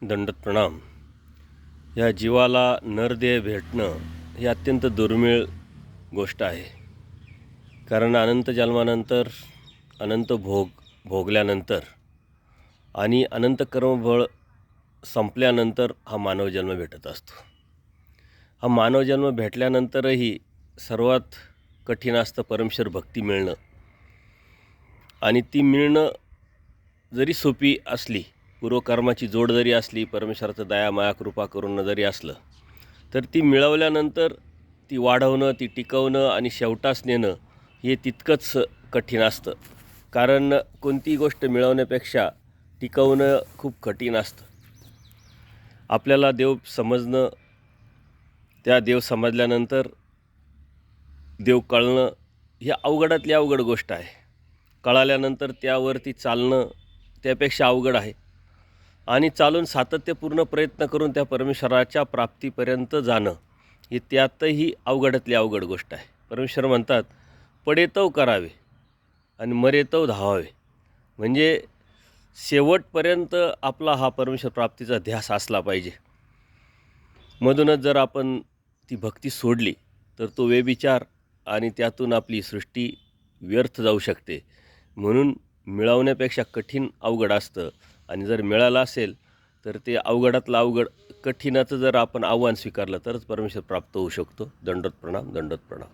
दंडवत प्रणाम. या जीवाला नरदेह भेटणं ही अत्यंत दुर्मिळ गोष्ट आहे. कारण अनंत जन्मानंतर अनंत भोगल्यानंतर आणि अनंत कर्मबळ संपल्यानंतर हा मानवजन्म भेटत असतो. हा मानवजन्म भेटल्यानंतरही सर्वात कठीण असतं परमेश्वर भक्ती मिळणं. आणि ती मिळणं जरी सोपी असली, पूर्वकर्माची जोड जरी असली, परमेश्वराचं दया माया कृपा करून जरी असलं, तर ती मिळवल्यानंतर ती वाढवणं, ती टिकवणं आणि शेवटास नेणं हे तितकंच कठीण असतं. कारण कोणतीही गोष्ट मिळवण्यापेक्षा टिकवणं खूप कठीण असतं. आपल्याला देव समजणं, त्या देव समजल्यानंतर देव कळणं ही अवघडातली अवघड गोष्ट आहे. कळाल्यानंतर त्यावरती चालणं त्यापेक्षा अवघड आहे. आणि चालून सातत्यपूर्ण प्रयत्न करून त्या परमेश्वराच्या प्राप्तीपर्यंत जाणं ही त्यातही अवघडातली अवघड गोष्ट आहे. परमेश्वर म्हणतात, पडेतव करावे आणि मरेतव धावावे. म्हणजे शेवटपर्यंत आपला हा परमेश्वर प्राप्तीचा ध्यास असला पाहिजे. मधूनच जर आपण ती भक्ती सोडली तर तो व्यभिचार आणि त्यातून आपली सृष्टी व्यर्थ जाऊ शकते. म्हणून मिळवण्यापेक्षा कठीण अवघड असतं. आणि जर मिळालं असेल तर ते अवघडातलं अवघड कठीणाचं जर आपण आव्हान स्वीकारलं तरच परमेश्वर प्राप्त होऊ शकतो. दंडवत प्रणाम. दंडवत प्रणाम.